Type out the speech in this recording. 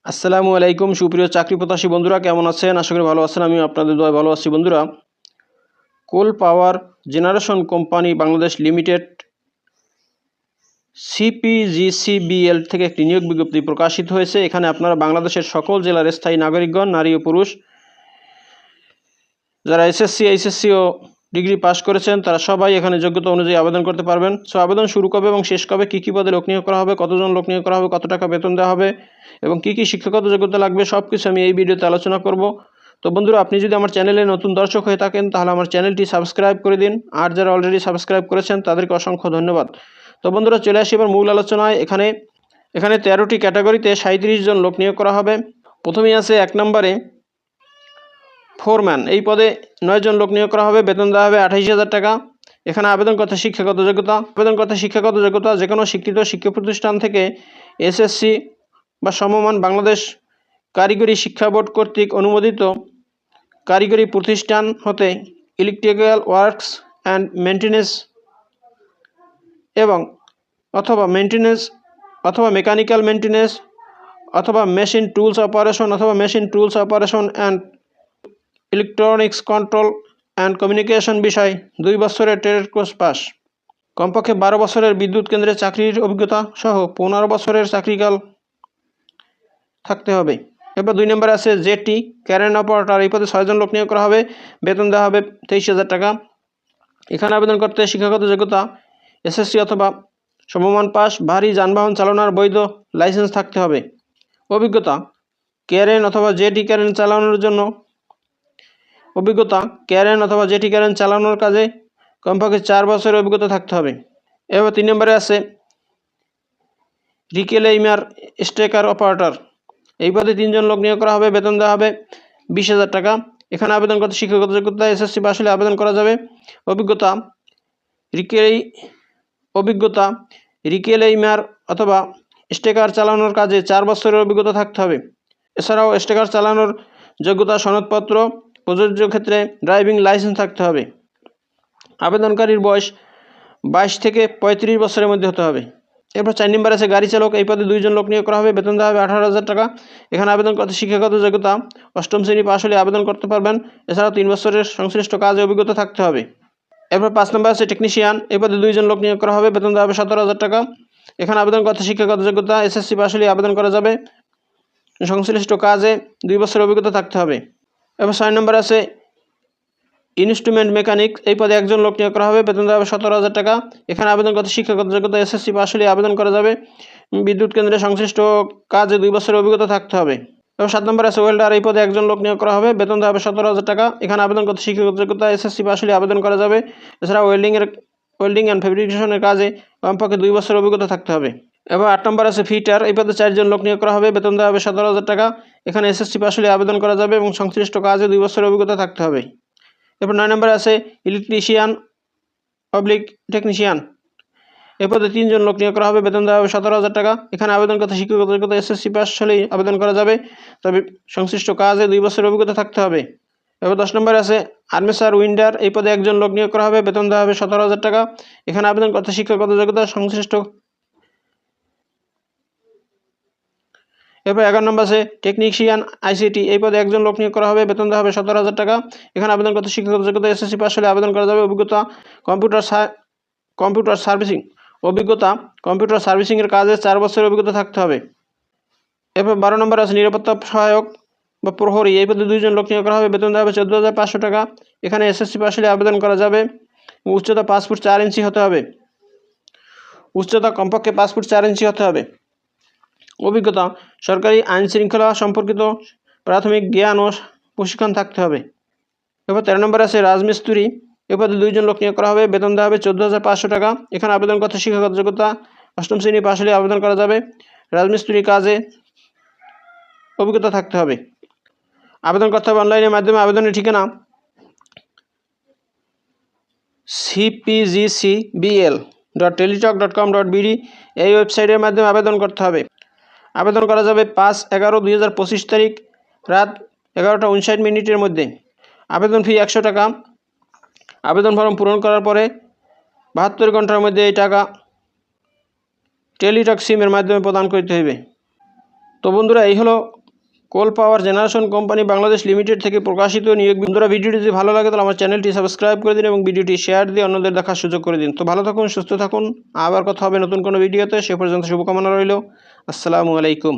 আসসালামু আলাইকুম সুপ্রিয় চাকরি প্রত্যাশী বন্ধুরা, কেমন আছেন? আশা করি ভালো আছেন। আমি আপনাদের দোয়ায় ভালো আছি। বন্ধুরা, coal power generation company Bangladesh limited CPGCBL থেকে একটি নিয়োগ বিজ্ঞপ্তি প্রকাশিত হয়েছে। এখানে আপনারা বাংলাদেশের সকল জেলার স্থায়ী নাগরিকগণ, নারী ও পুরুষ, যারা এসএসসি, এইচএসসি ও ডিগ্রি পাস করেছেন তারা সবাই এখানে যোগ্যতা অনুযায়ী আবেদন করতে পারবেন। সো আবেদন শুরু কবে এবং শেষ কবে, কী কী পদে লোক নিয়োগ করা হবে, কতজন লোক নিয়োগ করা হবে, কত টাকা বেতন দেওয়া হবে এবং কী কী শিক্ষাগত যোগ্যতা লাগবে, সব কিছু আমি এই ভিডিওতে আলোচনা করব। তো বন্ধুরা, আপনি যদি আমার চ্যানেলে নতুন দর্শক হয়ে থাকেন তাহলে আমার চ্যানেলটি সাবস্ক্রাইব করে দিন, আর যারা অলরেডি সাবস্ক্রাইব করেছেন তাদেরকে অসংখ্য ধন্যবাদ। তো বন্ধুরা, চলে আসি এবার মূল আলোচনায়। এখানে 13টি ক্যাটাগরিতে 37 জন লোক নিয়োগ করা হবে। প্রথমেই আছে 1 নম্বরে ফোরম্যান। এই পদে 9 জন লোক নিয়োগ করা হবে। বেতন দেওয়া হবে 28,000 টাকা। এখানে আবেদন করতে শিক্ষাগত যোগ্যতা যে কোনো স্বীকৃত শিক্ষা প্রতিষ্ঠান থেকে এসএসসি বা সমমান বাংলাদেশ কারিগরি শিক্ষা বোর্ড কর্তৃক অনুমোদিত কারিগরি প্রতিষ্ঠান হতে ইলেকট্রিক্যাল ওয়ার্কস অ্যান্ড মেনটেন্যান্স এবং অথবা মেকানিক্যাল মেনটেন্যান্স অথবা machine tools operation and electronics control and communication বিষয় 2 বছরের ট্রেড কোর্স পাস, কমপক্ষে 12 বছরের বিদ্যুৎ কেন্দ্রে চাকরির অভিজ্ঞতা সহ 15 বছরের চাকরিকাল থাকতে হবে। এরপর 2 নম্বরে আছে জেটি ক্যারেন অপারেটর। এই পদে 6 জন লোক নিয়োগ করা হবে। বেতন দেওয়া হবে 23,000 টাকা। এখানে আবেদন করতে শিক্ষাগত যোগ্যতা এসএসসি অথবা সমমান পাস, ভারী যানবাহন চালানোর বৈধ লাইসেন্স থাকতে হবে। অভিজ্ঞতা ক্যারেন অথবা জেটি ক্যারেন চালানোর কাজে কমপক্ষে 4 বছরের অভিজ্ঞতা থাকতে হবে। এবার 3 নম্বরে আছে রিকেলেইমার স্টেকার অপারেটর। এই পদে 3 জন লোক নিয়োগ করা হবে। বেতন দেওয়া হবে 20,000 টাকা। এখানে আবেদন করতে শিক্ষাগত যোগ্যতা এসএসসি পাস হলে আবেদন করা যাবে। অভিজ্ঞতা রিকেলেইমার অথবা স্টেকার চালানোর কাজে 4 বছরের অভিজ্ঞতা থাকতে হবে। এছাড়াও স্টেকার চালানোর যোগ্যতা সনদপত্র, প্রযোজ্য ক্ষেত্রে ড্রাইভিং লাইসেন্স থাকতে হবে। আবেদনকারীর বয়স 22 থেকে 35 বছরের মধ্যে হতে হবে। এরপর 4 নম্বর আছে গাড়ি চালক। এই পদে 2 জন লোক নিয়োগ করা হবে। বেতন দেওয়া হবে 18,000 টাকা। এখানে আবেদন করতে শিক্ষাগত যোগ্যতা 8ম শ্রেণী পাস হলে আবেদন করতে পারবেন। এছাড়াও 3 বছরের সংশ্লিষ্ট কাজে অভিজ্ঞতা থাকতে হবে। এরপর 5 নম্বর আছে টেকনিশিয়ান। এই পদে 2 জন লোক নিয়োগ করা হবে। বেতন দেওয়া হবে 17,000 টাকা। এখানে আবেদন করতে শিক্ষাগত যোগ্যতা এসএসসি পাস হলে আবেদন করা যাবে। সংশ্লিষ্ট কাজে 2 বছরের অভিজ্ঞতা থাকতে হবে। এবার 6 নম্বর আছে ইনস্ট্রুমেন্ট মেকানিক। এই পদে 1 জন লোক নিয়োগ করা হবে। বেতন দেওয়া হবে 17,000 টাকা। এখানে আবেদন করতে শিক্ষাগত যোগ্যতা এসএসসি পাস হলে আবেদন করা যাবে। বিদ্যুৎ কেন্দ্রে সংশ্লিষ্ট কাজে 2 বছরের অভিজ্ঞতা থাকতে হবে। এবার 7 নম্বর আছে ওয়েল্ডার। এই পদে 1 জন লোক নিয়োগ করা হবে। বেতন দেওয়া হবে 17,000 টাকা। এখানে আবেদন করতে শিক্ষাগত যোগ্যতা এসএসসি পাস হলে আবেদন করা যাবে। এছাড়া ওয়েল্ডিং অ্যান্ড ফেব্রিকেশনের কাজে কমপক্ষে 2 বছরের অভিজ্ঞতা থাকতে হবে। এবার 8 নম্বর আছে ফিটার। এই পদে 4 জন লোক নিয়োগ করা হবে। বেতন দেওয়া হবে 17,000 টাকা। এখানে এসএসসি পাস হলে আবেদন করা যাবে এবং সংশ্লিষ্ট কাজে 2 বছরের অভিজ্ঞতা থাকতে হবে। এরপর 9 নম্বরে আছে ইলেকট্রিশিয়ান টেকনিশিয়ান। এই পদে 3 জন লোক নিয়োগ করা হবে। বেতন দেওয়া হবে 17,000 টাকা। এখানে আবেদন করতে শিক্ষাগত যোগ্যতা এসএসসি পাস হলেই আবেদন করা যাবে, তবে সংশ্লিষ্ট কাজে 2 বছরের অভিজ্ঞতা থাকতে হবে। এবার 10 নম্বরে আছে আর্মেচার উইন্ডার। এই পদে 1 জন লোক নিয়োগ করা হবে। বেতন দেওয়া হবে 17,000 টাকা। এখানে আবেদন করতে শিক্ষাগত যোগ্যতা সংশ্লিষ্ট। এরপর 11 নম্বর আছে টেকনিশিয়ান আইসিটি। এই পদে 1 জন লোক নিয়োগ করা হবে। বেতন দেওয়া হবে 17,000 টাকা। এখানে আবেদন করতে শিক্ষাগত যোগ্যতা এসএসসি পাস হলে আবেদন করা যাবে। অভিজ্ঞতা কম্পিউটার সার্ভিসিংয়ের কাজে 4 বছরের অভিজ্ঞতা থাকতে হবে। এরপর 12 নম্বর আছে নিরাপত্তা সহায়ক বা প্রহরী। এই পদে 2 জন লোক নিয়োগ করা হবে। বেতন দেওয়া হবে 14,500 টাকা। এখানে এসএসসি পাস হলে আবেদন করা যাবে। উচ্চতা 5 ফুট 4 ইঞ্চি হতে হবে। কমপক্ষে 5 ফুট 4 ইঞ্চি হতে হবে। অভিজ্ঞতা সরকারি আইন শৃঙ্খলা সম্পর্কিত প্রাথমিক জ্ঞান ও প্রশিক্ষণ থাকতে হবে। এরপর 13 নম্বর আছে রাজমিস্ত্রি। এ পদে 2 জন লোক নিয়োগ করা হবে। বেতন দেওয়া হবে 14,500 টাকা। এখানে আবেদন করতে শিক্ষাগত যোগ্যতা 8ম শ্রেণী পাস হলে আবেদন করা যাবে। রাজমিস্ত্রি কাজে অভিজ্ঞতা থাকতে হবে। আবেদন করতে হবে অনলাইনের মাধ্যমে। আবেদনের ঠিকানা cpgcbl.teletalk.com.bd। এই ওয়েবসাইটের মাধ্যমে আবেদন করতে হবে। আবেদন করা যাবে 5/11/2025 তারিখ রাত 11টা 59 মধ্যে। আবেদন ফি 100 টাকা। আবেদন ফর্ম পূরণ করার পরে 72 ঘন্টার মধ্যে এই টাকা টেলিটক সিমের মাধ্যমে প্রদান করতে হবে। তো বন্ধুরা, এই হলো coal power generation company Bangladesh limited থেকে প্রকাশিত নিয়োগ। বন্ধুরা, ভিডিওটি যদি ভালো লাগে তাহলে আমার চ্যানেলটি সাবস্ক্রাইব করে দিন এবং ভিডিওটি শেয়ার দিয়ে অন্যদের দেখার সুযোগ করে দিন। তো ভালো থাকুন, সুস্থ থাকুন, আবার কথা হবে নতুন কোনো ভিডিওতে। সে পর্যন্ত শুভকামনা রইল। আসসালামু আলাইকুম।